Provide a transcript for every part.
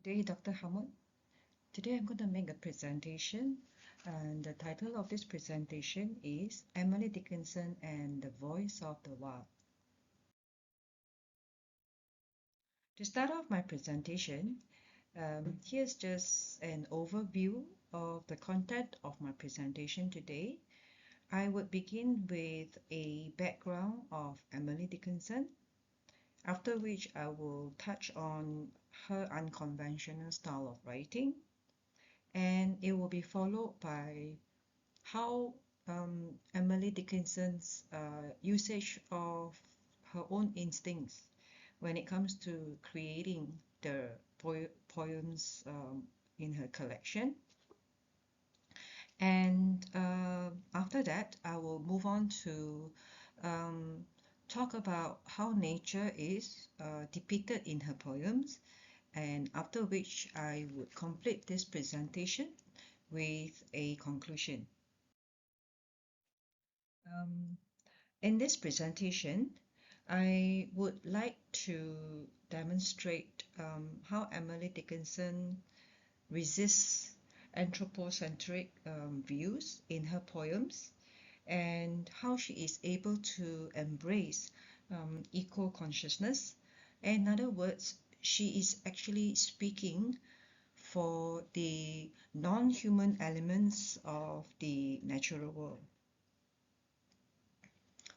day, Dr. Hamid. Today I'm going to make a presentation, and the title of this presentation is Emily Dickinson and the Voice of the Wild. To start off my presentation, here's just an overview of the content of my presentation today. I would begin with a background of Emily Dickinson, after which I will touch on her unconventional style of writing, and it will be followed by how Emily Dickinson's usage of her own instincts when it comes to creating the poems in her collection. And after that, I will move on to talk about how nature is depicted in her poems, and after which I would complete this presentation with a conclusion. In this presentation, I would like to demonstrate how Emily Dickinson resists anthropocentric views in her poems, and how she is able to embrace eco-consciousness. In other words, she is actually speaking for the non-human elements of the natural world.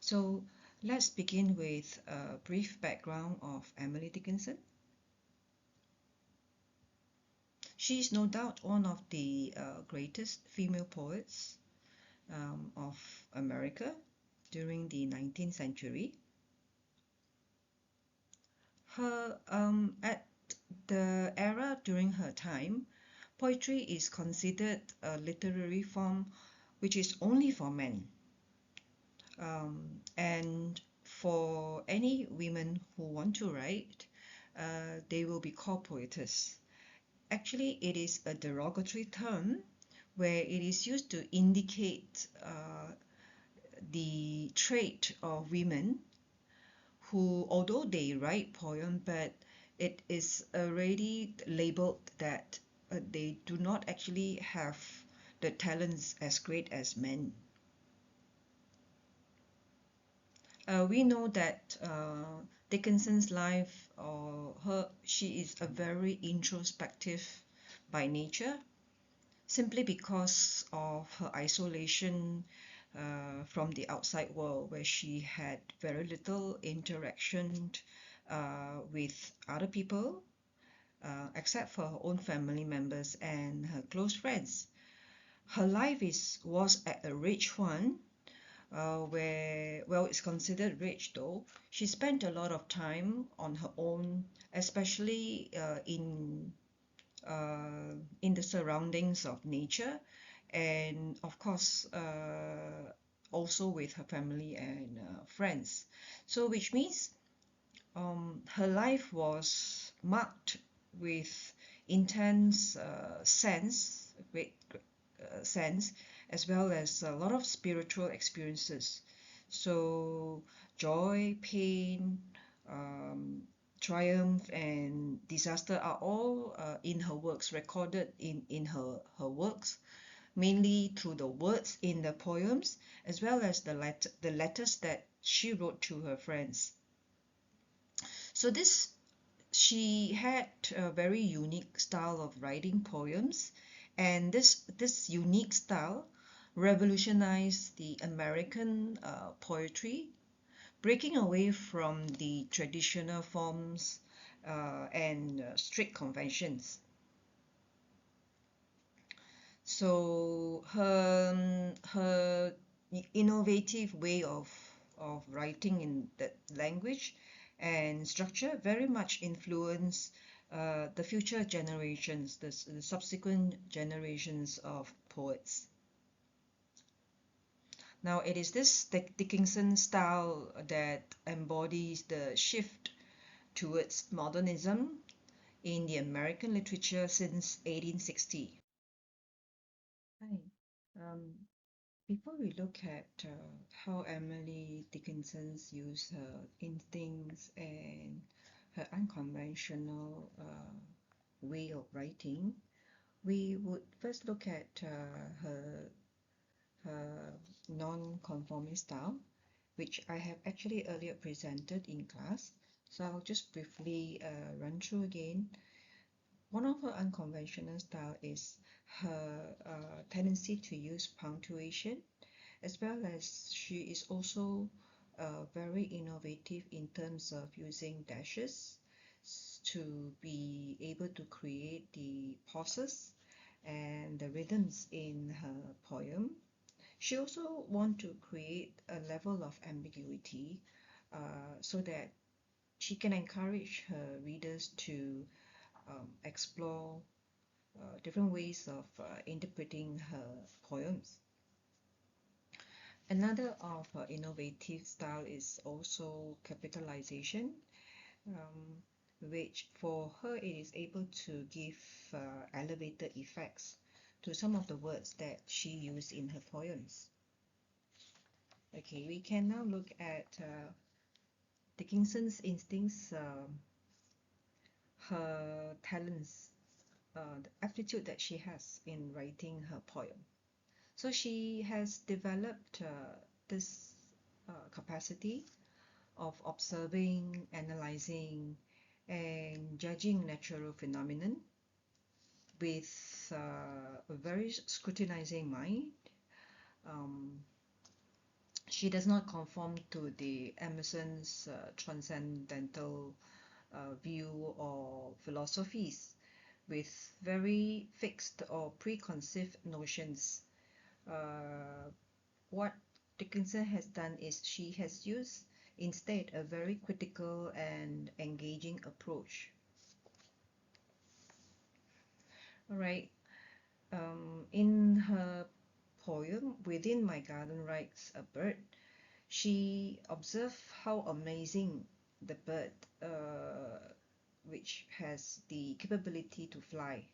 So let's begin with a brief background of Emily Dickinson. She is no doubt one of the greatest female poets of America during the 19th century. At the era during her time, poetry is considered a literary form which is only for men. And for any women who want to write, they will be called poetess. Actually, it is a derogatory term where it is used to indicate the trait of women who, although they write poem, but it is already labeled that they do not actually have the talents as great as men. We know that Dickinson's life, she is a very introspective by nature, simply because of her isolation from the outside world, where she had very little interaction with other people, except for her own family members and her close friends. Her life was a rich one, where, well, it's considered rich though. She spent a lot of time on her own, especially in the surroundings of nature, and of course also with her family and friends. So which means her life was marked with intense great sense, as well as a lot of spiritual experiences. So joy, pain, triumph, and disaster are all in her works, recorded in her works, mainly through the words in the poems, as well as the letters that she wrote to her friends. So she had a very unique style of writing poems, and this unique style revolutionized the American poetry, breaking away from the traditional forms and strict conventions. So her innovative way of writing in that language and structure very much influenced the future generations, the subsequent generations of poets. Now, it is this Dickinson style that embodies the shift towards modernism in the American literature since 1860. Hi. Before we look at how Emily Dickinson's used her instincts and her unconventional way of writing, we would first look at her non-conformist style, which I have actually earlier presented in class. So I'll just briefly run through again. One of her unconventional style is her tendency to use punctuation, as well as she is also very innovative in terms of using dashes to be able to create the pauses and the rhythms in her poem. She also wants to create a level of ambiguity so that she can encourage her readers to explore different ways of interpreting her poems. Another of her innovative style is also capitalization, which for her it is able to give elevated effects to some of the words that she used in her poems. Okay, we can now look at Dickinson's instincts, her talents, the aptitude that she has in writing her poem. So she has developed this capacity of observing, analyzing, and judging natural phenomenon with a very scrutinizing mind. She does not conform to the Emerson's transcendental view or philosophies with very fixed or preconceived notions. What Dickinson has done is she has used instead a very critical and engaging approach. All right, in her poem Within My Garden Rides a Bird, she observed how amazing the bird, which has the capability to fly.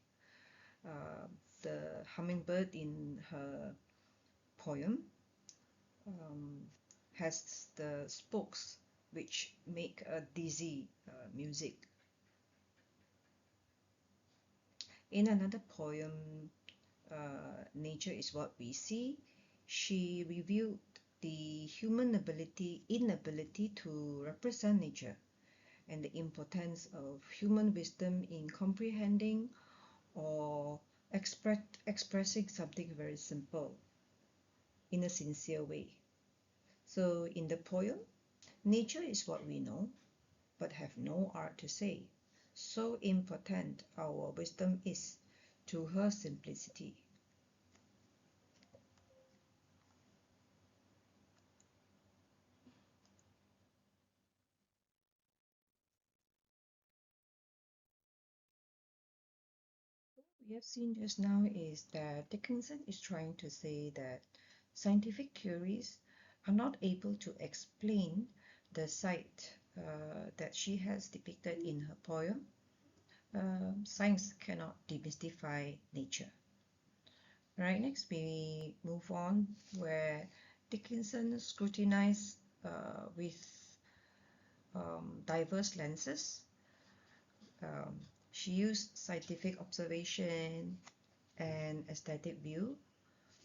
The hummingbird in her poem has the spokes which make a dizzy music. In another poem, Nature is What We See, she reviewed the human inability to represent nature and the importance of human wisdom in comprehending or expressing something very simple in a sincere way. So in the poem, nature is what we know, but have no art to say. So impotent our wisdom is to her simplicity. We have seen just now is that Dickinson is trying to say that scientific theories are not able to explain the sight that she has depicted in her poem. Science cannot demystify nature. Right, next we move on where Dickinson scrutinized with diverse lenses. She used scientific observation and aesthetic view,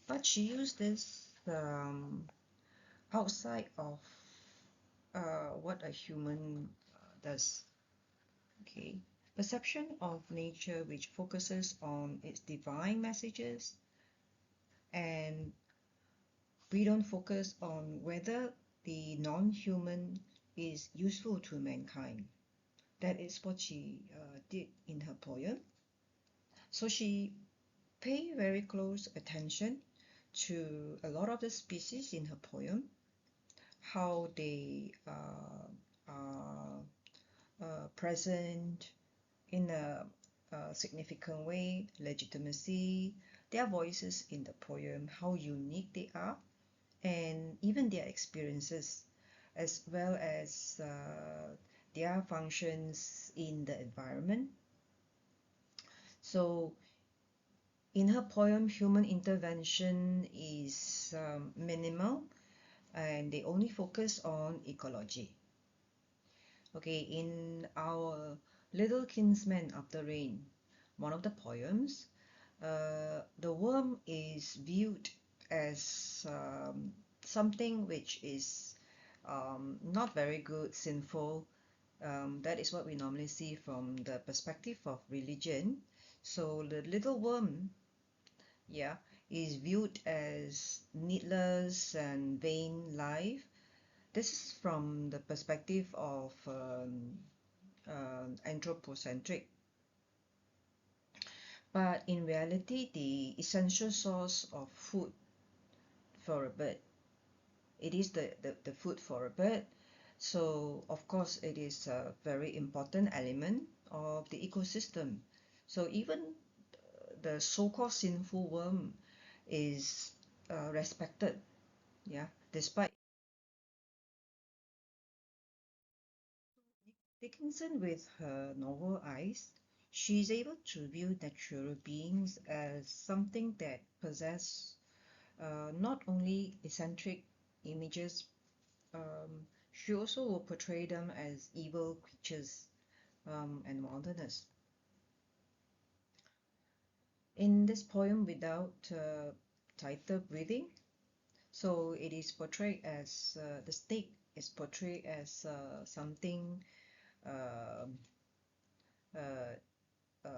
but she used this outside of what a human does. Okay, perception of nature which focuses on its divine messages, and we don't focus on whether the non-human is useful to mankind. That is what she did in her poem. So she paid very close attention to a lot of the species in her poem, how they are present in a significant way, legitimacy, their voices in the poem, how unique they are, and even their experiences, as well as their functions in the environment. So in her poem, human intervention is minimal, and they only focus on ecology. Okay, in our Little Kinsman of the Rain, one of the poems, the worm is viewed as something which is not very good, sinful. That is what we normally see from the perspective of religion. So the little worm, yeah, is viewed as needless and vain life. This is from the perspective of anthropocentric. But in reality, the essential source of food for a bird, it is the food for a bird. So of course, it is a very important element of the ecosystem. So even the so-called sinful worm is respected, yeah, despite Dickinson, with her novel eyes, she is able to view natural beings as something that possess not only eccentric images, she also will portray them as evil creatures and wilderness. In this poem, without title breathing, so it is portrayed as the snake is portrayed as something uh, uh,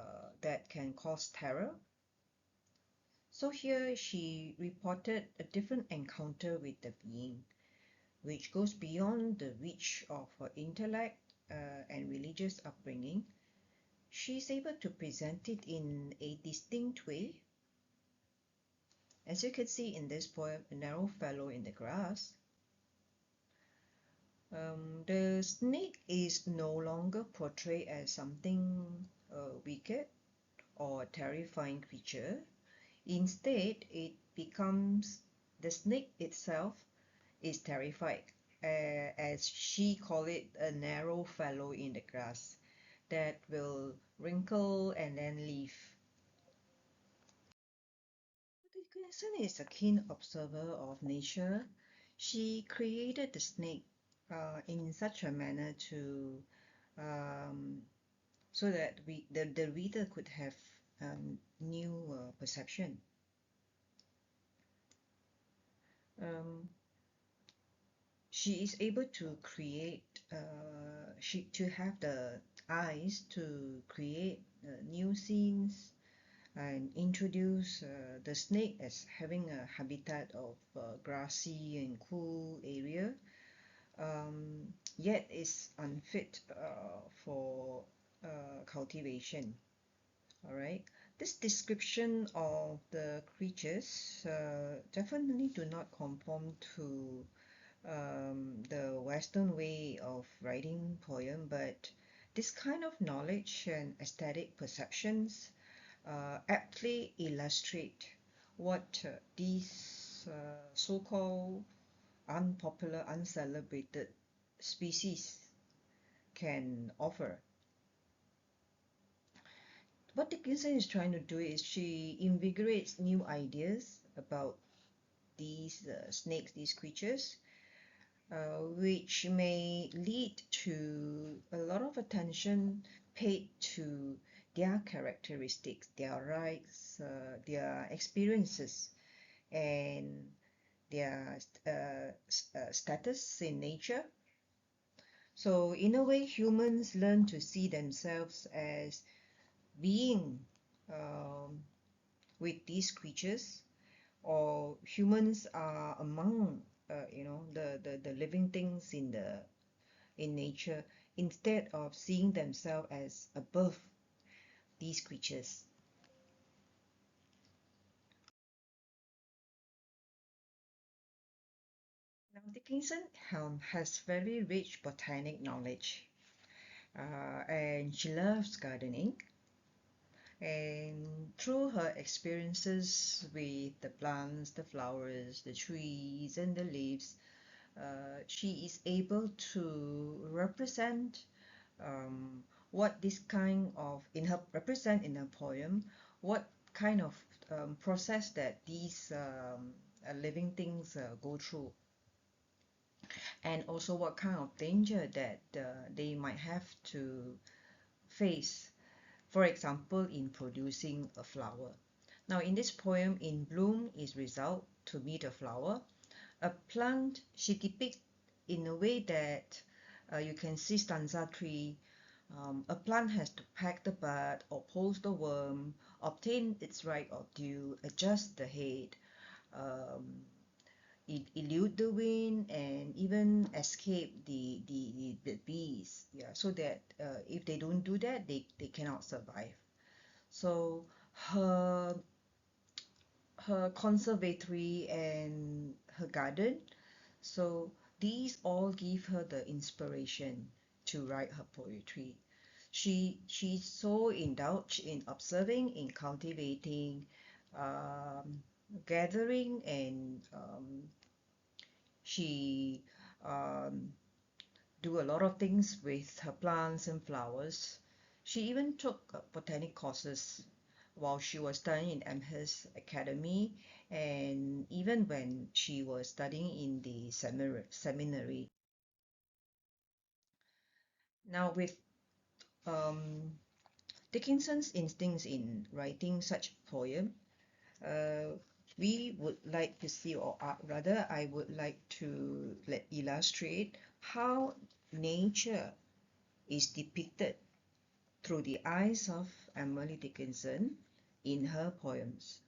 that can cause terror. So here she reported a different encounter with the being, which goes beyond the reach of her intellect and religious upbringing. She's able to present it in a distinct way. As you can see in this poem, A Narrow Fellow in the Grass, the snake is no longer portrayed as something wicked or terrifying creature. Instead, it becomes the snake itself is terrified, as she called it, a narrow fellow in the grass that will wrinkle and then leave. Dickinson is a keen observer of nature. She created the snake in such a manner to um, so that the reader could have new perception. Um, she is able to create she to have the eyes to create new scenes and introduce the snake as having a habitat of grassy and cool area, yet is unfit for cultivation. All right, this description of the creatures definitely do not conform to the Western way of writing poem, but this kind of knowledge and aesthetic perceptions aptly illustrate what these so-called unpopular, uncelebrated species can offer. What Dickinson is trying to do is she invigorates new ideas about these snakes, these creatures, which may lead to a lot of attention paid to their characteristics, their rights, their experiences, and their status in nature. So, in a way, humans learn to see themselves as being um, with these creatures, or humans are among the living things in nature, instead of seeing themselves as above these creatures. Now, Dickinson has very rich botanic knowledge, and she loves gardening. And through her experiences with the plants, the flowers, the trees, and the leaves, she is able to represent what this kind of in her poem, what kind of process that these living things go through, and also what kind of danger that they might have to face For example, in producing a flower. Now, in this poem, in bloom is result to meet a flower. A plant she depicts in a way that you can see stanza 3. A plant has to pack the bud, oppose the worm, obtain its right of dew, adjust the head, um, elude the wind, and even escape the bees. Yeah, so that if they don't do that, they cannot survive. So her conservatory and her garden, so these all give her the inspiration to write her poetry. She's so indulged in observing, in cultivating, gathering, and she um, do a lot of things with her plants and flowers. She even took botanic courses while she was studying in Amherst Academy, and even when she was studying in the seminary. Now, with um, Dickinson's instincts in writing such poem, uh, we would like to see, or rather, I would like to illustrate how nature is depicted through the eyes of Emily Dickinson in her poems.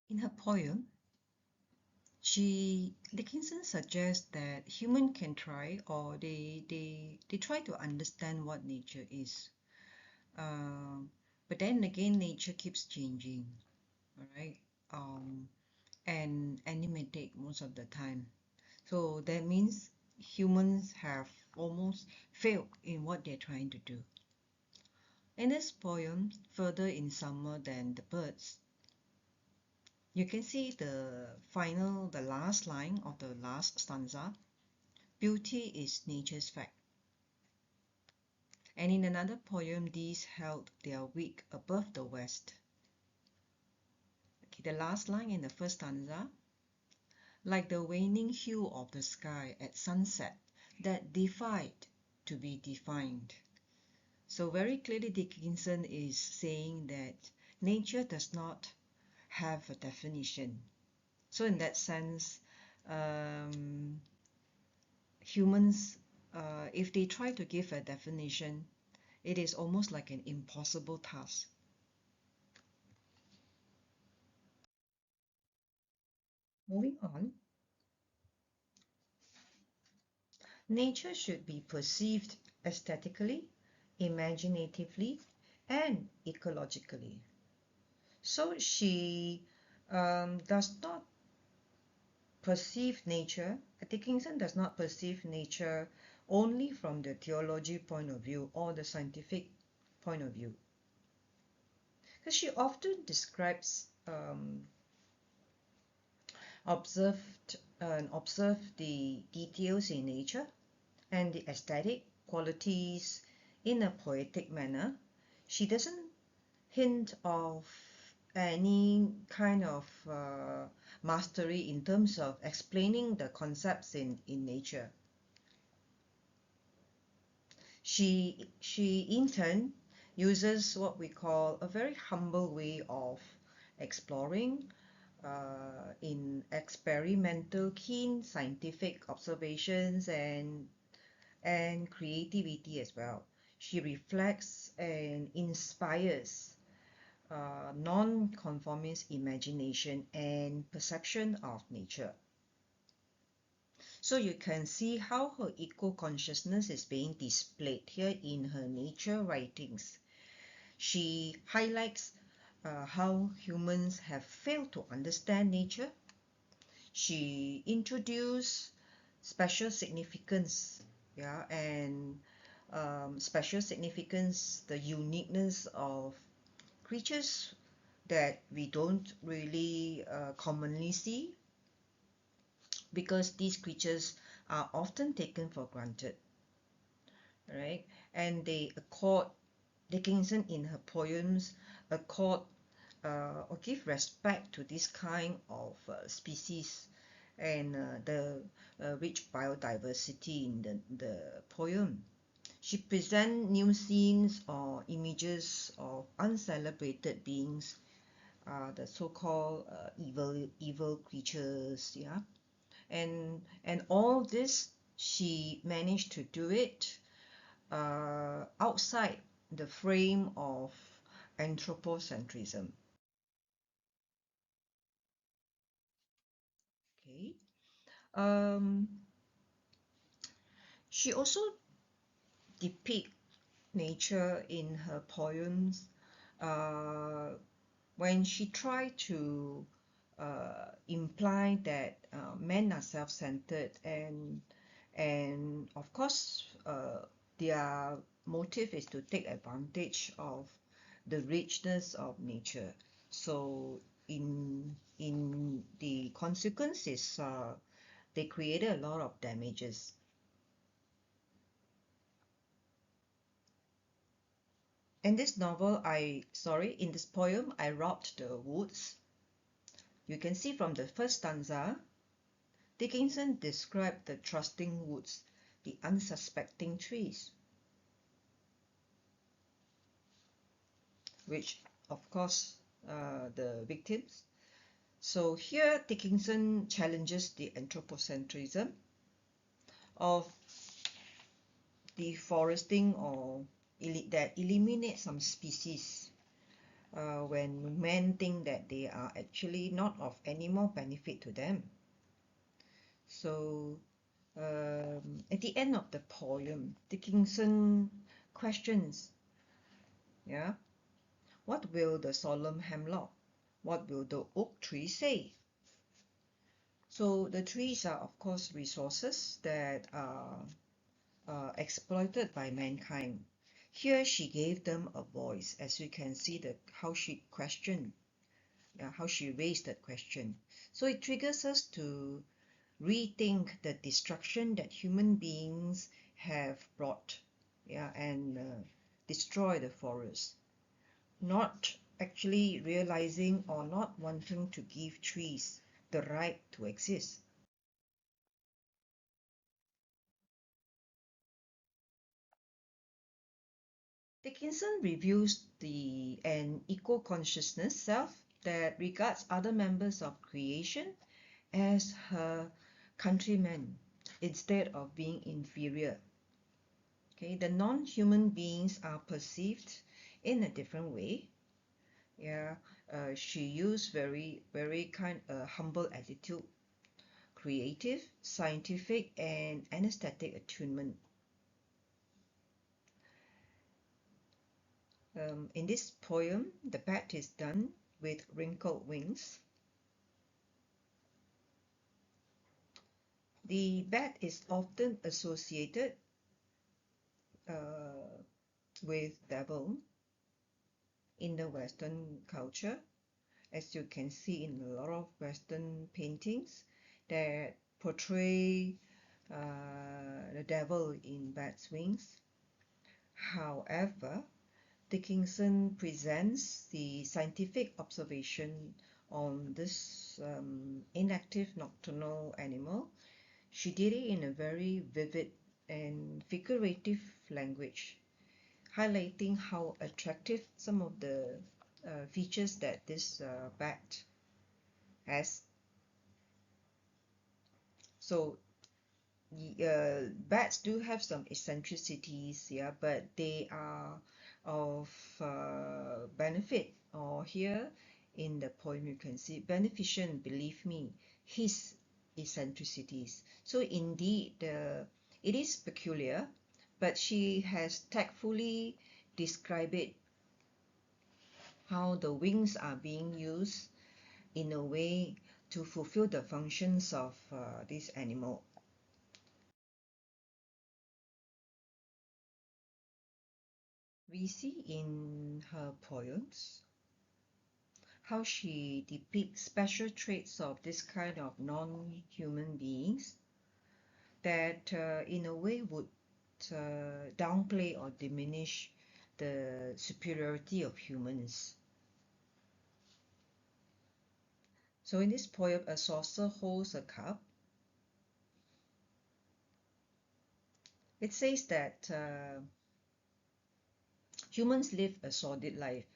In her poem, Dickinson suggests that human can try, or they try to understand what nature is. Um, but then again, nature keeps changing, all right? Um, and animated most of the time. So that means humans have almost failed in what they're trying to do. In this poem, further in summer than the birds, you can see the last line of the last stanza. Beauty is nature's fact. And in another poem, these held their wig above the west. Okay, the last line in the first stanza, like the waning hue of the sky at sunset that defied to be defined. So very clearly Dickinson is saying that nature does not have a definition. So in that sense, humans, if they try to give a definition, it is almost like an impossible task. Moving on, nature should be perceived aesthetically, imaginatively, and ecologically. So she does not perceive nature, Dickinson does not perceive nature only from the theology point of view or the scientific point of view. Because she often describes observe the details in nature and the aesthetic qualities in a poetic manner. She doesn't hint of any kind of mastery in terms of explaining the concepts in nature. She in turn uses what we call a very humble way of exploring in experimental, keen scientific observations and creativity as well. She reflects and inspires non-conformist imagination and perception of nature. So you can see how her eco-consciousness is being displayed here in her nature writings. She highlights how humans have failed to understand nature. She introduced special significance, yeah, and special significance, the uniqueness of creatures that we don't really commonly see, because these creatures are often taken for granted, right? And they accord, Dickinson in her poems accord or give respect to this kind of species and the rich biodiversity in the poem. She presents new scenes or images of uncelebrated beings, the so-called evil creatures, yeah, and all this she managed to do it outside the frame of anthropocentrism. Okay. Um, she also depicts nature in her poems uh, when she tried to imply that men are self-centered and of course their motive is to take advantage of the richness of nature. So in the consequences, they created a lot of damages. In this novel, in this poem, I robbed the woods. You can see from the first stanza, Dickinson described the trusting woods, the unsuspecting trees, which of course the victims. So here Dickinson challenges the anthropocentrism of deforesting or that eliminates some species when men think that they are actually not of any more benefit to them. So at the end of the poem, Dickinson questions, yeah, what will the solemn hemlock, what will the oak tree say? So the trees are, of course, resources that are exploited by mankind. Here she gave them a voice, as you can see how she questioned, how she raised that question. So it triggers us to rethink the destruction that human beings have brought, yeah, and destroy the forest, not actually realizing or not wanting to give trees the right to exist. Dickinson reviews an eco-consciousness self that regards other members of creation as her countrymen instead of being inferior. Okay, the non-human beings are perceived in a different way. Yeah, she used very kind humble attitude, creative, scientific, and anesthetic attunement. In this poem, the bat is done with wrinkled wings. The bat is often associated uh, with devil in the Western culture, as you can see in a lot of Western paintings that portray the devil in bat's wings. However, Dickinson presents the scientific observation on this inactive nocturnal animal. She did it in a very vivid and figurative language, highlighting how attractive some of the features that this bat has. So bats do have some eccentricities, yeah, but they are of benefit. Or here in the poem, you can see beneficent, believe me, his eccentricities. So indeed, it is peculiar, but she has tactfully described it, how the wings are being used in a way to fulfill the functions of this animal. We see in her poems how she depicts special traits of this kind of non-human beings that in a way would downplay or diminish the superiority of humans. So in this poem, a saucer holds a cup. It says that Humans live a sordid life,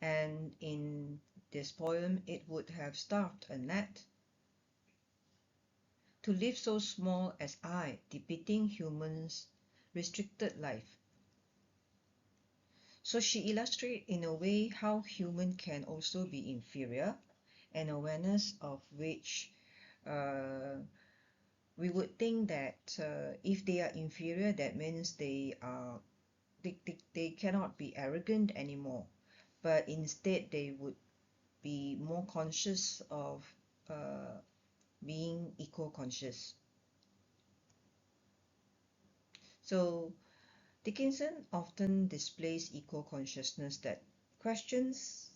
and in this poem it would have starved a gnat. To live so small as I, depicting humans' restricted life. So she illustrates in a way how human can also be inferior, an awareness of which uh, we would think that if they are inferior, that means they cannot be arrogant anymore, but instead they would be more conscious of uh, being eco-conscious. So Dickinson often displays eco-consciousness that questions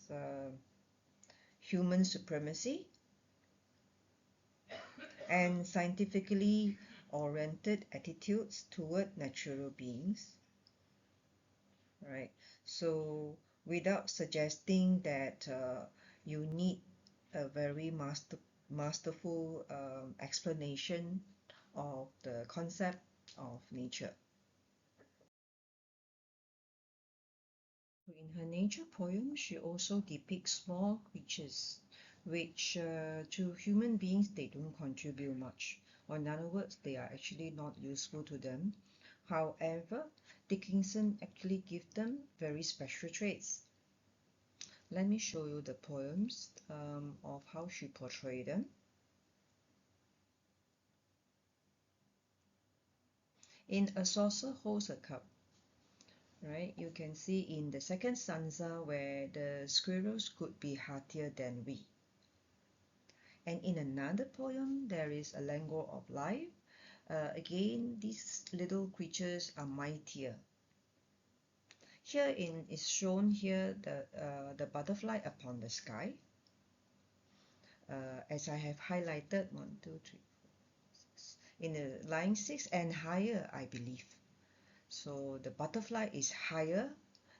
human supremacy and scientifically oriented attitudes toward natural beings, right? So without suggesting that you need a very masterful explanation of the concept of nature. In her nature poem, she also depicts small creatures, which to human beings they don't contribute much, or in other words, they are actually not useful to them. However, Dickinson actually gives them very special traits. Let me show you the poems of how she portrayed them. In A Saucer Holds a Cup, right, you can see in the second stanza where the squirrels could be heartier than we. And in another poem, there is A Languor of Life. Again, these little creatures are mightier. Here is shown here the butterfly upon the sky. As I have highlighted, 1, 2, 3, 4, 6, in the line 6 and higher, I believe. So the butterfly is higher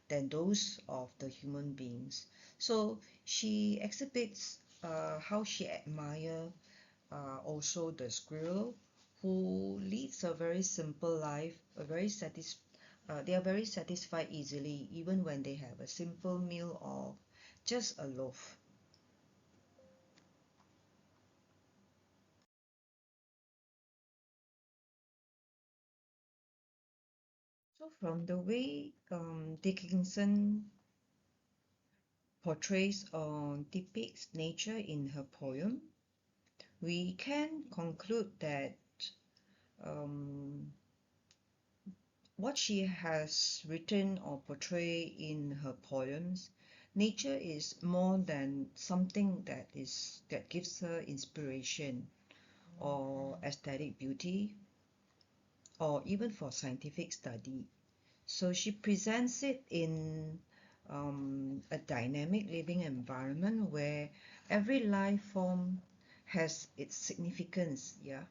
than those of the human beings. So she exhibits how she admires also the squirrel, who leads a very simple life, they are very satisfied easily, even when they have a simple meal of just a loaf. So from the way Dickinson portrays or depicts nature in her poem, we can conclude that um, what she has written or portrayed in her poems, nature is more than something that gives her inspiration or aesthetic beauty or even for scientific study. So she presents it in a dynamic living environment where every life form has its significance. Yeah.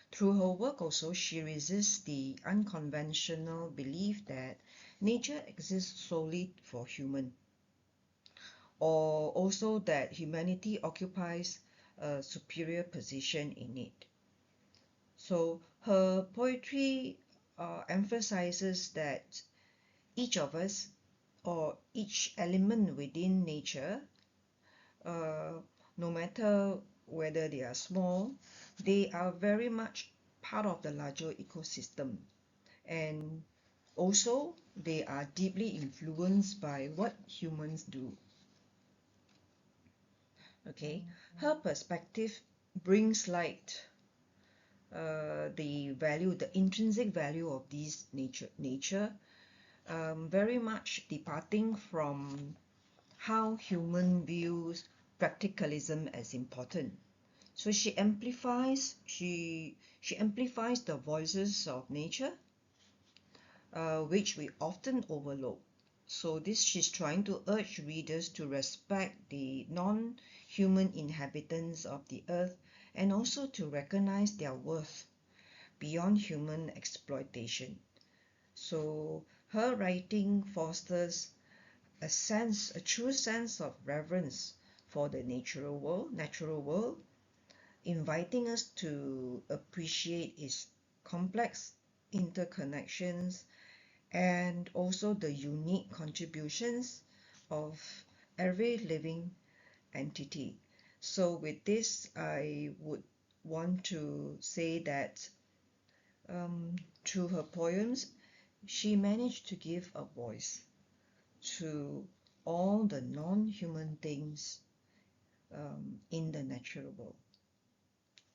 Through her work also, she resists the unconventional belief that nature exists solely for human, or also that humanity occupies a superior position in it. So her poetry emphasizes that each of us or each element within nature, uh, no matter whether they are small, they are very much part of the larger ecosystem. And also, they are deeply influenced by what humans do. Okay, her perspective brings light the intrinsic value of these nature, very much departing from how human views practicalism as important. So she amplifies the voices of nature, which we often overlook. So this she's trying to urge readers to respect the non-human inhabitants of the earth and also to recognize their worth beyond human exploitation. So her writing fosters a true sense of reverence for the natural world, inviting us to appreciate its complex interconnections and also the unique contributions of every living entity. So with this, I would want to say that through her poems, she managed to give a voice to all the non-human things in the natural world.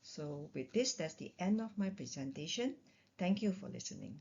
So with this, that's the end of my presentation. Thank you for listening.